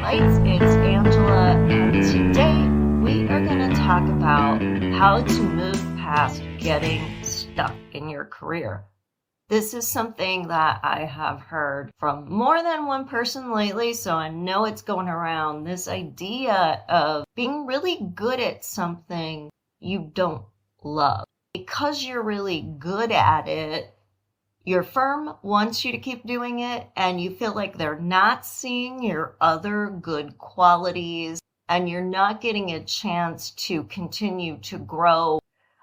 Lights, it's Angela, and today we are going to talk about how to move past getting stuck in your career. This is something that I have heard from more than one person lately, so I know it's going around. This idea of being really good at something you don't love. Because you're really good at it, your firm wants you to keep doing it, and you feel like they're not seeing your other good qualities, and you're not getting a chance to continue to grow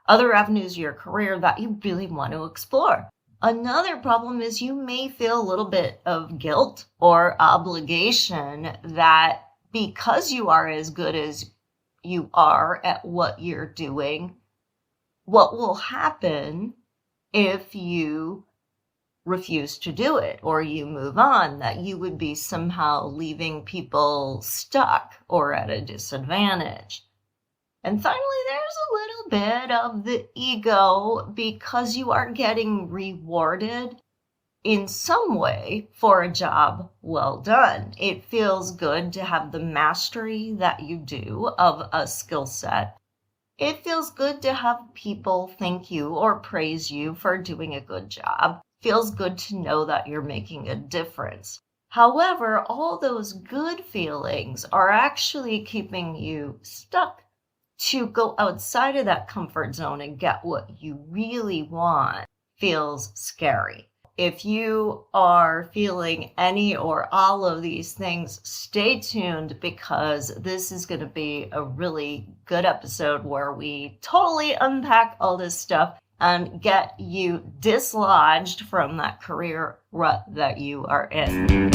other avenues of your career that you really want to explore. Another problem is you may feel a little bit of guilt or obligation that because you are as good as you are at what you're doing, what will happen if you refuse to do it or you move on, that you would be somehow leaving people stuck or at a disadvantage. And finally, there's a little bit of the ego because you are getting rewarded in some way for a job well done. It feels good to have the mastery that you do of a skill set. It feels good to have people thank you or praise you for doing a good job. Feels good to know that you're making a difference. However, all those good feelings are actually keeping you stuck. To go outside of that comfort zone and get what you really want feels scary. If you are feeling any or all of these things, stay tuned because this is going to be a really good episode where we totally unpack all this stuff and get you dislodged from that career rut that you are in.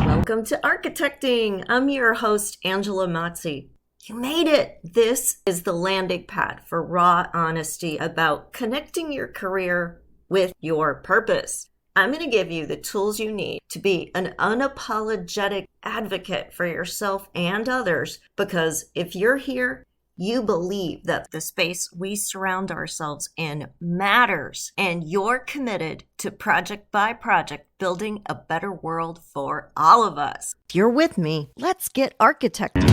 Welcome to Architecting. I'm your host, Angela Motzi. You made it. This is the landing pad for raw honesty about connecting your career with your purpose. I'm going to give you the tools you need to be an unapologetic advocate for yourself and others, because if you're here, you believe that the space we surround ourselves in matters, and you're committed to project by project building a better world for all of us. If you're with me, let's get architecting.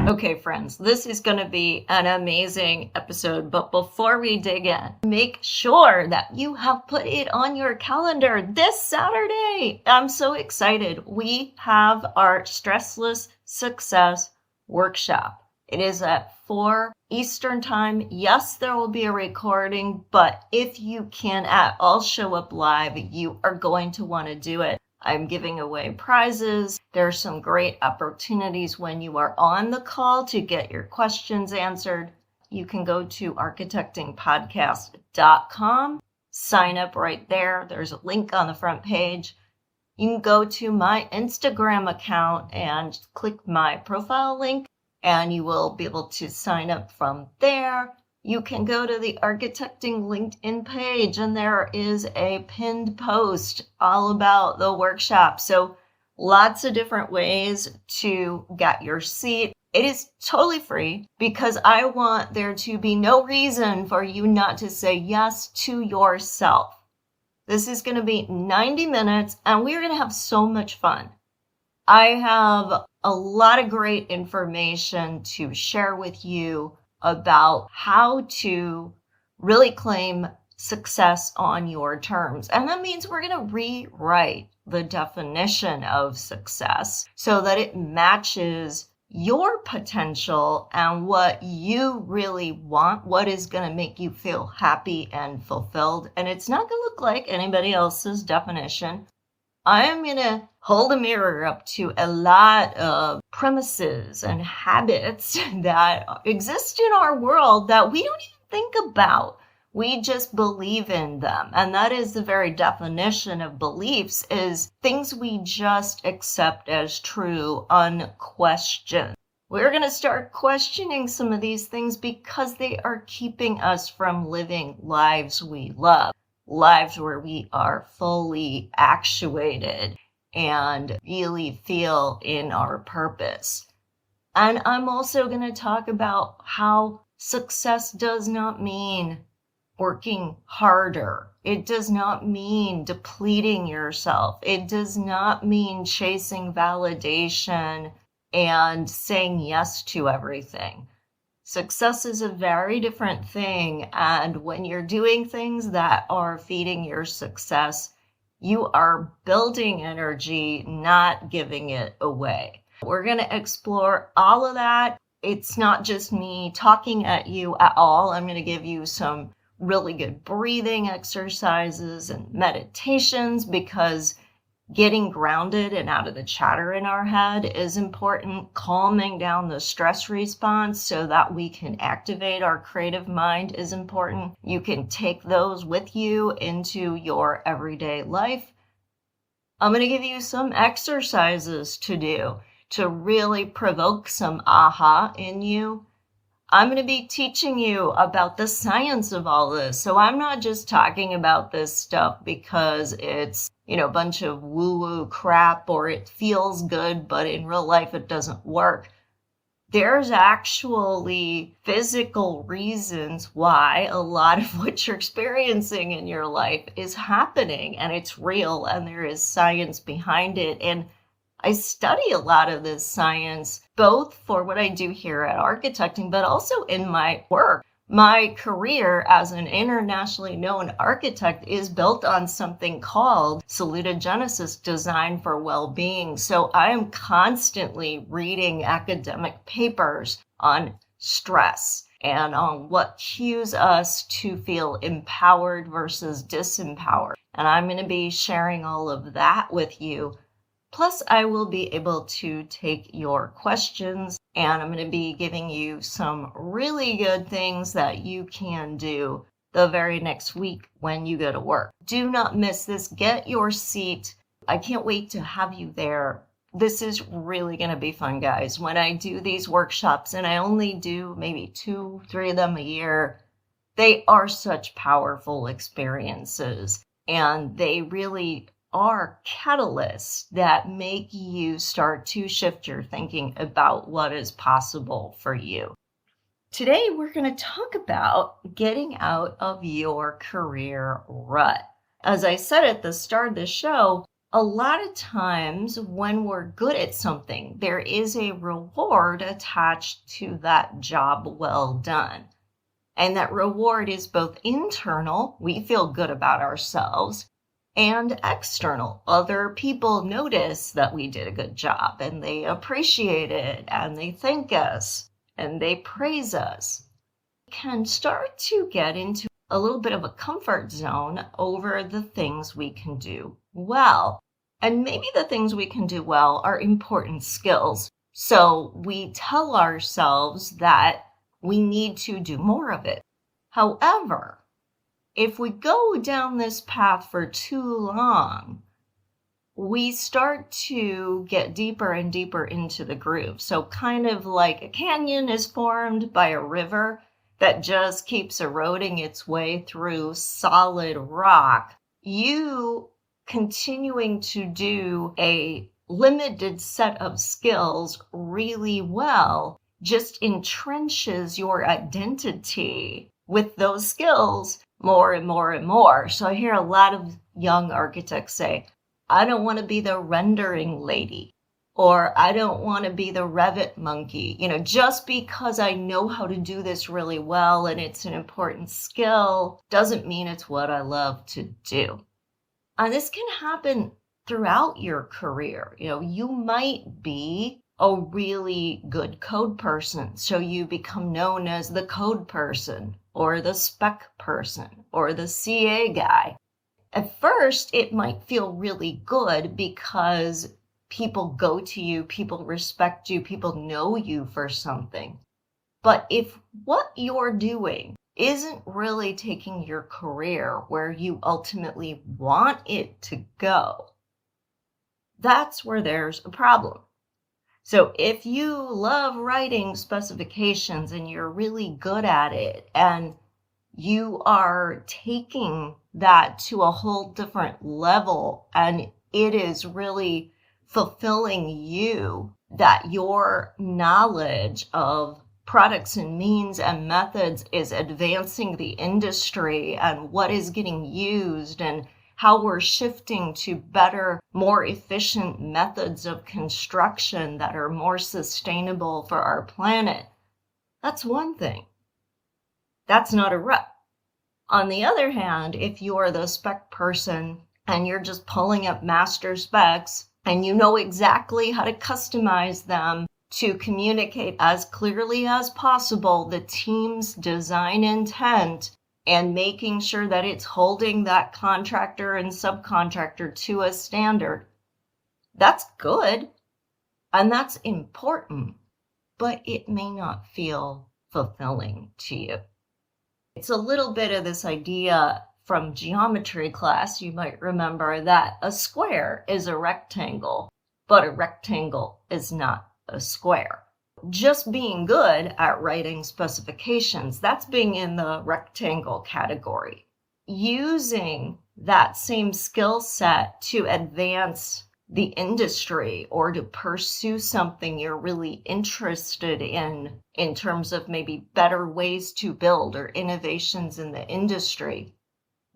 Okay, friends, this is going to be an amazing episode, but before we dig in, make sure that you have put it on your calendar this Saturday. I'm so excited. We have our Stressless Success workshop. It is at 4 Eastern time. Yes, there will be a recording, but if you can at all show up live, you are going to want to do it. I'm giving away prizes. There are some great opportunities when you are on the call to get your questions answered. You can go to architectingpodcast.com, sign up right there. There's a link on the front page. You can go to my Instagram account and click my profile link, and you will be able to sign up from there. You can go to the Architecting LinkedIn page, and there is a pinned post all about the workshop. So lots of different ways to get your seat. It is totally free because I want there to be no reason for you not to say yes to yourself. This is going to be 90 minutes, and we're going to have so much fun. I have a lot of great information to share with you about how to really claim success on your terms. And that means we're going to rewrite the definition of success so that it matches your potential and what you really want, what is going to make you feel happy and fulfilled. And it's not going to look like anybody else's definition. I am going to hold a mirror up to a lot of premises and habits that exist in our world that we don't even think about. We just believe in them. And that is the very definition of beliefs, is things we just accept as true, unquestioned. We're going to start questioning some of these things because they are keeping us from living lives we love. Lives where we are fully actuated and really feel in our purpose. And I'm also going to talk about how success does not mean working harder. It does not mean depleting yourself. It does not mean chasing validation and saying yes to everything. Success is a very different thing. And when you're doing things that are feeding your success, you are building energy, not giving it away. We're going to explore all of that. It's not just me talking at you at all. I'm going to give you some really good breathing exercises and meditations, because getting grounded and out of the chatter in our head is important. Calming down the stress response so that we can activate our creative mind is important. You can take those with you into your everyday life. I'm going to give you some exercises to do to really provoke some aha in you. I'm going to be teaching you about the science of all this. So I'm not just talking about this stuff because it's, a bunch of woo-woo crap or it feels good, but in real life it doesn't work. There's actually physical reasons why a lot of what you're experiencing in your life is happening, and it's real, and there is science behind it. And I study a lot of this science, both for what I do here at Architecting, but also in my work. My career as an internationally known architect is built on something called salutogenesis, design for well-being. So I am constantly reading academic papers on stress and on what cues us to feel empowered versus disempowered. And I'm going to be sharing all of that with you. Plus, I will be able to take your questions, and I'm going to be giving you some really good things that you can do the very next week when you go to work. Do not miss this. Get your seat. I can't wait to have you there. This is really going to be fun, guys. When I do these workshops, and I only do maybe 2-3 of them a year, they are such powerful experiences, and they really are catalysts that make you start to shift your thinking about what is possible for you. Today, we're going to talk about getting out of your career rut. As I said at the start of the show, a lot of times when we're good at something, there is a reward attached to that job well done. And that reward is both internal, we feel good about ourselves, and external. Other people notice that we did a good job and they appreciate it and they thank us and they praise us. We can start to get into a little bit of a comfort zone over the things we can do well. And maybe the things we can do well are important skills. So we tell ourselves that we need to do more of it. However, if we go down this path for too long, we start to get deeper and deeper into the groove. So kind of like a canyon is formed by a river that just keeps eroding its way through solid rock. You continuing to do a limited set of skills really well just entrenches your identity with those skills more and more and more. So I hear a lot of young architects say, I don't want to be the rendering lady, or I don't want to be the Revit monkey. Just because I know how to do this really well and it's an important skill doesn't mean it's what I love to do. And this can happen throughout your career. You might be a really good code person, so you become known as the code person or the spec person or the CA guy. At first, it might feel really good because people go to you, people respect you, people know you for something. But if what you're doing isn't really taking your career where you ultimately want it to go, that's where there's a problem. So if you love writing specifications and you're really good at it and you are taking that to a whole different level and it is really fulfilling you, that your knowledge of products and means and methods is advancing the industry and what is getting used and how we're shifting to better, more efficient methods of construction that are more sustainable for our planet, that's one thing. That's not a rut. On the other hand, if you're the spec person and you're just pulling up master specs and you know exactly how to customize them to communicate as clearly as possible the team's design intent and making sure that it's holding that contractor and subcontractor to a standard, that's good and that's important, but it may not feel fulfilling to you. It's a little bit of this idea from geometry class. You might remember that a square is a rectangle, but a rectangle is not a square. Just being good at writing specifications, that's being in the rectangle category. Using that same skill set to advance the industry or to pursue something you're really interested in terms of maybe better ways to build or innovations in the industry,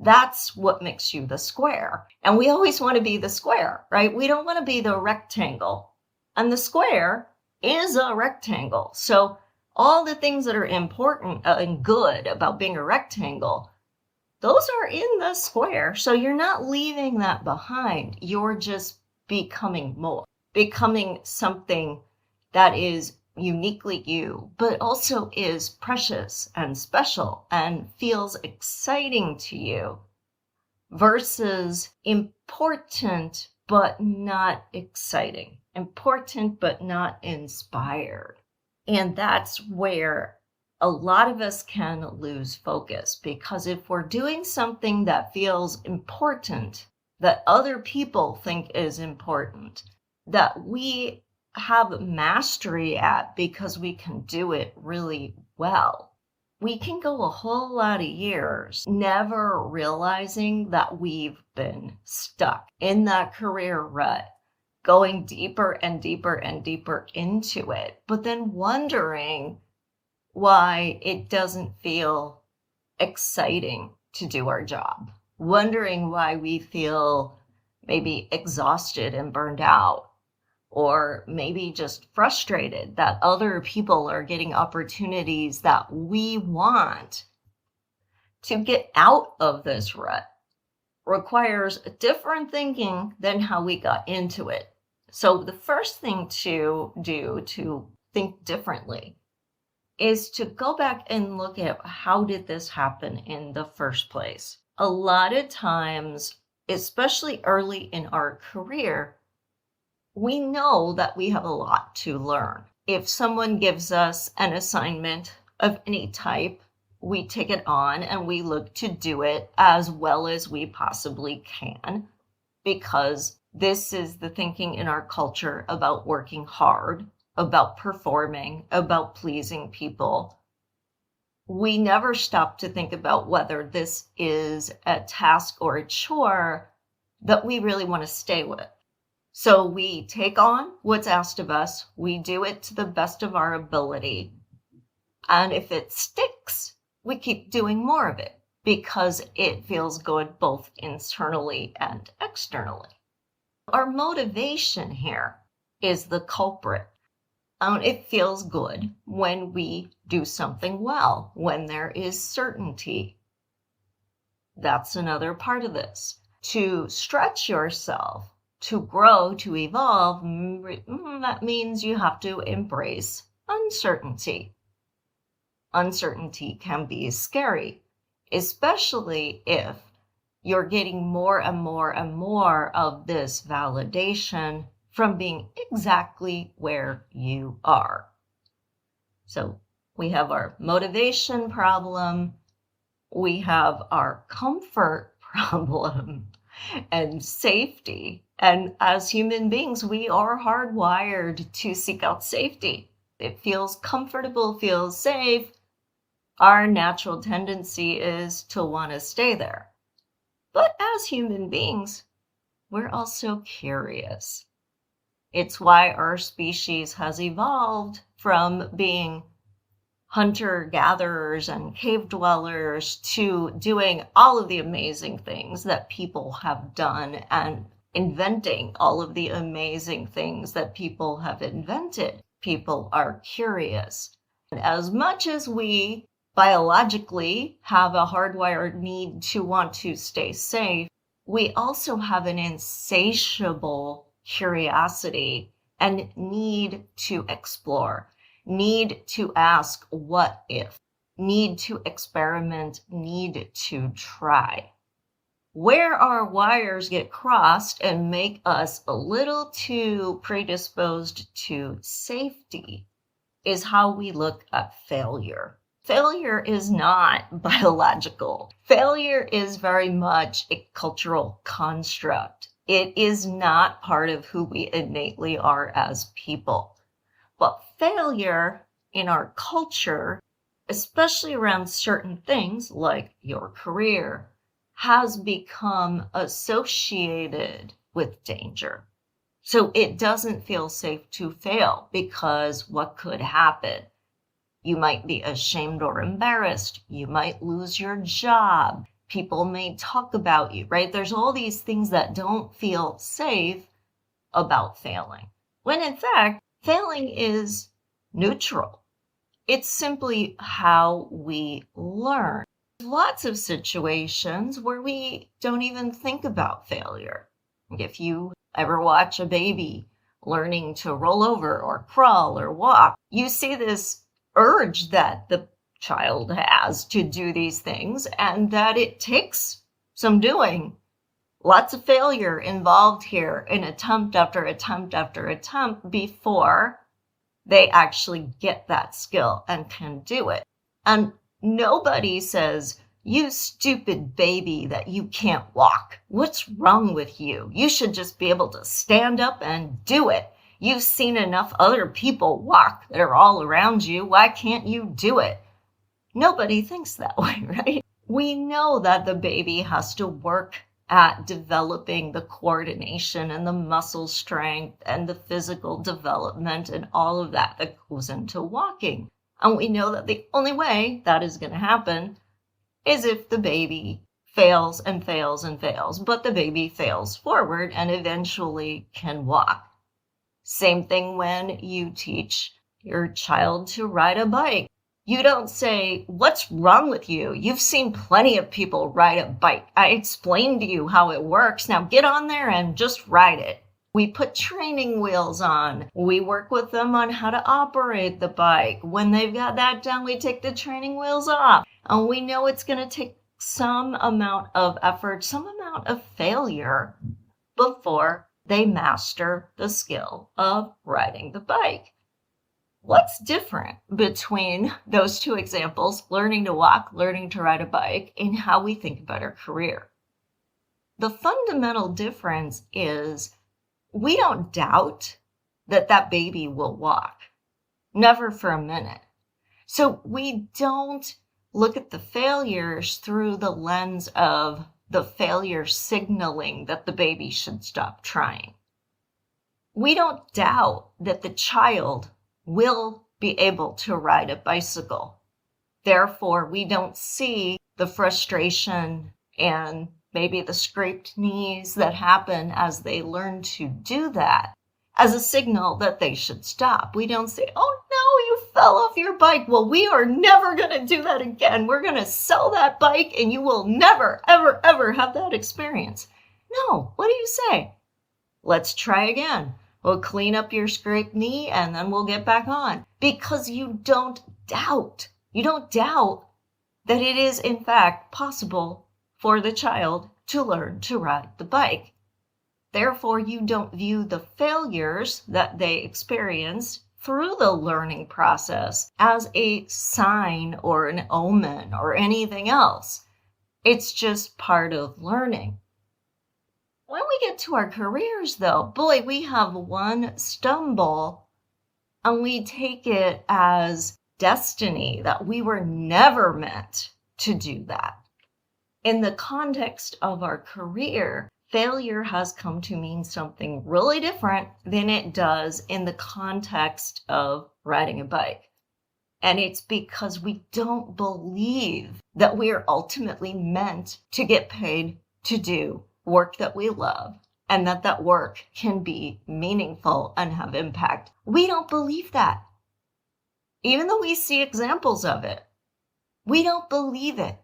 that's what makes you the square. And we always want to be the square, right? We don't want to be the rectangle. And the square is a rectangle. So all the things that are important and good about being a rectangle, those are in the square. So you're not leaving that behind. You're just becoming more, becoming something that is uniquely you, but also is precious and special and feels exciting to you versus important but not exciting, important but not inspired. And that's where a lot of us can lose focus, because if we're doing something that feels important, that other people think is important, that we have mastery at because we can do it really well, we can go a whole lot of years never realizing that we've been stuck in that career rut, going deeper and deeper and deeper into it, but then wondering why it doesn't feel exciting to do our job. Wondering why we feel maybe exhausted and burned out, or maybe just frustrated that other people are getting opportunities that we want. To get out of this rut requires different thinking than how we got into it. So the first thing to do to think differently is to go back and look at how did this happen in the first place. A lot of times, especially early in our career, we know that we have a lot to learn. If someone gives us an assignment of any type, we take it on and we look to do it as well as we possibly can, because this is the thinking in our culture about working hard, about performing, about pleasing people. We never stop to think about whether this is a task or a chore that we really want to stay with. So we take on what's asked of us, we do it to the best of our ability, and if it sticks, we keep doing more of it because it feels good both internally and externally. Our motivation here is the culprit. It feels good when we do something well, when there is certainty. That's another part of this. To stretch yourself, to grow, to evolve, that means you have to embrace uncertainty. Uncertainty can be scary, especially if you're getting more and more and more of this validation from being exactly where you are. So we have our motivation problem, we have our comfort problem, and safety. And as human beings, we are hardwired to seek out safety. It feels comfortable, feels safe. Our natural tendency is to want to stay there. But as human beings, we're also curious. It's why our species has evolved from being hunter-gatherers and cave dwellers to doing all of the amazing things that people have done and inventing all of the amazing things that people have invented. People are curious. And as much as we biologically have a hardwired need to want to stay safe, we also have an insatiable curiosity and need to explore, need to ask what if, need to experiment, need to try. Where our wires get crossed and make us a little too predisposed to safety is how we look at failure. Failure is not biological. Failure is very much a cultural construct. It is not part of who we innately are as people. But failure in our culture, especially around certain things like your career, has become associated with danger. So it doesn't feel safe to fail because what could happen? You might be ashamed or embarrassed. You might lose your job. People may talk about you, right? There's all these things that don't feel safe about failing. When in fact, failing is neutral. It's simply how we learn. Lots of situations where we don't even think about failure. If you ever watch a baby learning to roll over or crawl or walk, you see this urge that the child has to do these things and that it takes some doing. Lots of failure involved here in attempt after attempt after attempt before they actually get that skill and can do it. And nobody says, "You stupid baby that you can't walk. What's wrong with you? You should just be able to stand up and do it. You've seen enough other people walk that are all around you. Why can't you do it?" Nobody thinks that way, right? We know that the baby has to work at developing the coordination and the muscle strength and the physical development and all of that that goes into walking. And we know that the only way that is going to happen is if the baby fails and fails and fails, but the baby fails forward and eventually can walk. Same thing when you teach your child to ride a bike. You don't say, "What's wrong with you? You've seen plenty of people ride a bike. I explained to you how it works. Now get on there and just ride it." We put training wheels on. We work with them on how to operate the bike. When they've got that done, we take the training wheels off. And we know it's going to take some amount of effort, some amount of failure before they master the skill of riding the bike. What's different between those two examples, learning to walk, learning to ride a bike, and how we think about our career? The fundamental difference is we don't doubt that that baby will walk. Never for a minute. So we don't look at the failures through the lens of the failure signaling that the baby should stop trying. We don't doubt that the child will be able to ride a bicycle. Therefore, we don't see the frustration and maybe the scraped knees that happen as they learn to do that as a signal that they should stop. We don't say, "Oh no, you fell off your bike. Well, we are never going to do that again. We're going to sell that bike and you will never, ever, ever have that experience." No, what do you say? "Let's try again. We'll clean up your scraped knee and then we'll get back on." Because you don't doubt. You don't doubt that it is in fact possible for the child to learn to ride the bike. Therefore, you don't view the failures that they experience through the learning process as a sign or an omen or anything else. It's just part of learning. When we get to our careers, though, boy, we have one stumble and we take it as destiny, that we were never meant to do that. In the context of our career, failure has come to mean something really different than it does in the context of riding a bike. And it's because we don't believe that we are ultimately meant to get paid to do work that we love and that that work can be meaningful and have impact. We don't believe that. Even though we see examples of it, we don't believe it.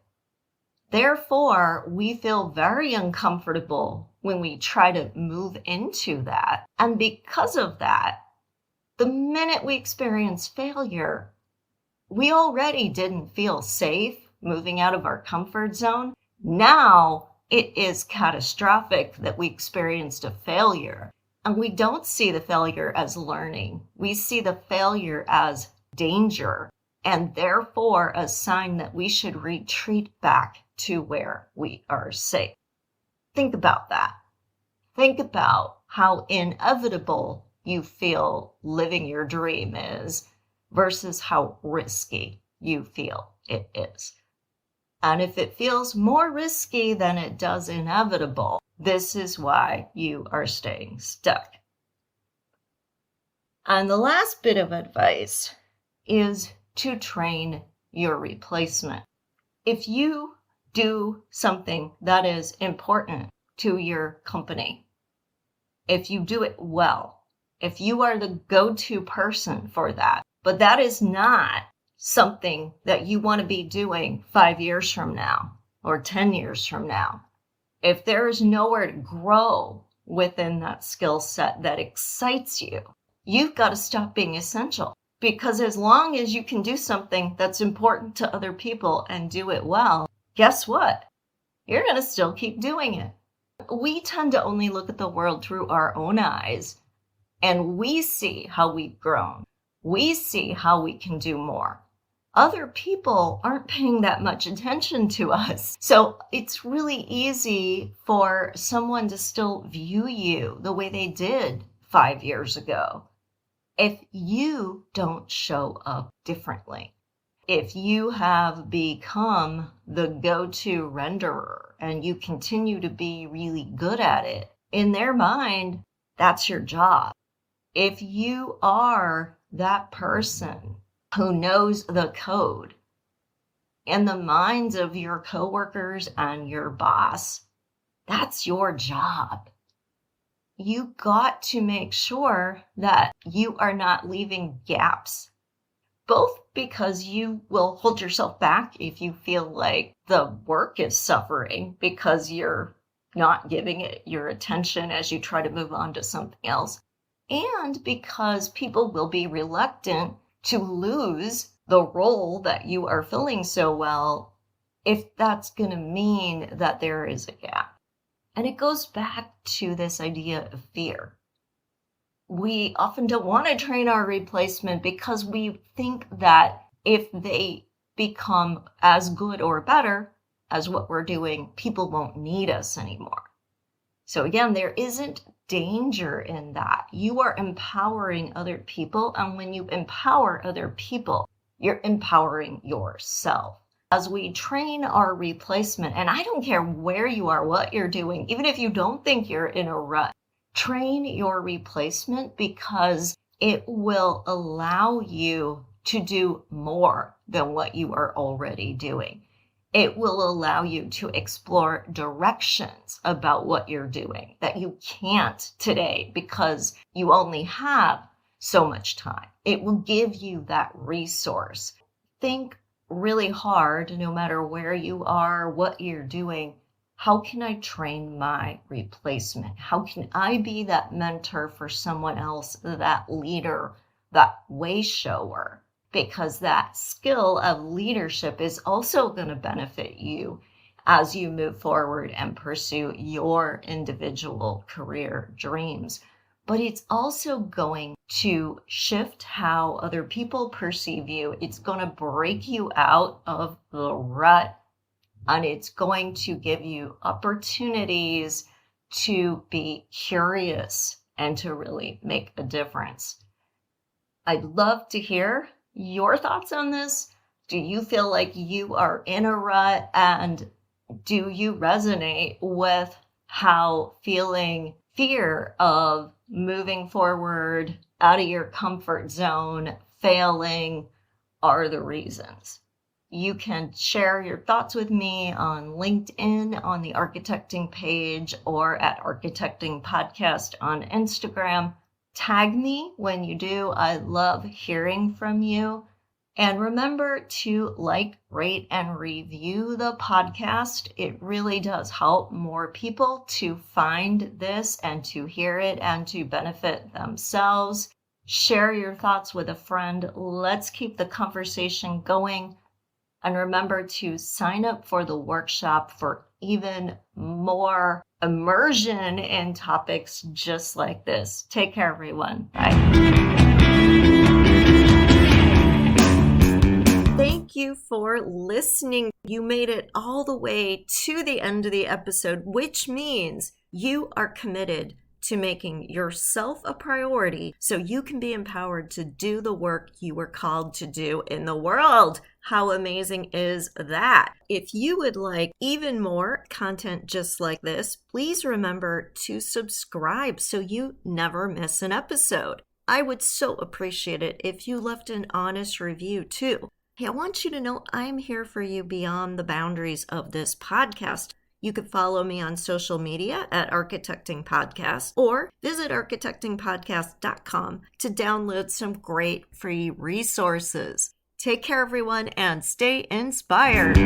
Therefore, we feel very uncomfortable when we try to move into that. And because of that, the minute we experience failure, we already didn't feel safe moving out of our comfort zone. Now it is catastrophic that we experienced a failure. And we don't see the failure as learning. We see the failure as danger, and therefore a sign that we should retreat back to where we are safe. Think about that. Think about how inevitable you feel living your dream is versus how risky you feel it is. And if it feels more risky than it does inevitable, this is why you are staying stuck. And the last bit of advice is to train your replacement. If you do something that is important to your company, if you do it well, if you are the go-to person for that, but that is not something that you want to be doing 5 years from now or 10 years from now, if there is nowhere to grow within that skill set that excites you, you've got to stop being essential. Because as long as you can do something that's important to other people and do it well, guess what? You're going to still keep doing it. We tend to only look at the world through our own eyes, and we see how we've grown. We see how we can do more. Other people aren't paying that much attention to us. So it's really easy for someone to still view you the way they did 5 years ago. If you don't show up differently, if you have become the go-to renderer and you continue to be really good at it, in their mind, that's your job. If you are that person who knows the code in the minds of your coworkers and your boss, that's your job. You got to make sure that you are not leaving gaps, both because you will hold yourself back if you feel like the work is suffering because you're not giving it your attention as you try to move on to something else, and because people will be reluctant to lose the role that you are filling so well if that's going to mean that there is a gap. And it goes back to this idea of fear. We often don't want to train our replacement because we think that if they become as good or better as what we're doing, people won't need us anymore. So again, there isn't danger in that. You are empowering other people, and when you empower other people, you're empowering yourself. As we train our replacement, and I don't care where you are, what you're doing, even if you don't think you're in a rut, train your replacement because it will allow you to do more than what you are already doing. It will allow you to explore directions about what you're doing that you can't today because you only have so much time. It will give you that resource. Think really hard, no matter where you are, what you're doing. How can I train my replacement? How can I be that mentor for someone else, that leader, that way shower? Because that skill of leadership is also going to benefit you as you move forward and pursue your individual career dreams. But it's also going to shift how other people perceive you. It's going to break you out of the rut, and it's going to give you opportunities to be curious and to really make a difference. I'd love to hear your thoughts on this. Do you feel like you are in a rut, and do you resonate with how feeling fear of moving forward out of your comfort zone, failing, are the reasons. You can share your thoughts with me on LinkedIn, on the Architecting page, or at Architecting Podcast on Instagram. Tag me when you do. I love hearing from you. And remember to like, rate, and review the podcast. It really does help more people to find this and to hear it and to benefit themselves. Share your thoughts with a friend. Let's keep the conversation going. And remember to sign up for the workshop for even more immersion in topics just like this. Take care, everyone. Bye. Thank you for listening. You made it all the way to the end of the episode, which means you are committed to making yourself a priority so you can be empowered to do the work you were called to do in the world. How amazing is that? If you would like even more content just like this, please remember to subscribe so you never miss an episode. I would so appreciate it if you left an honest review too. Hey, I want you to know I'm here for you beyond the boundaries of this podcast. You can follow me on social media at Architecting Podcast or visit architectingpodcast.com to download some great free resources. Take care, everyone, and stay inspired.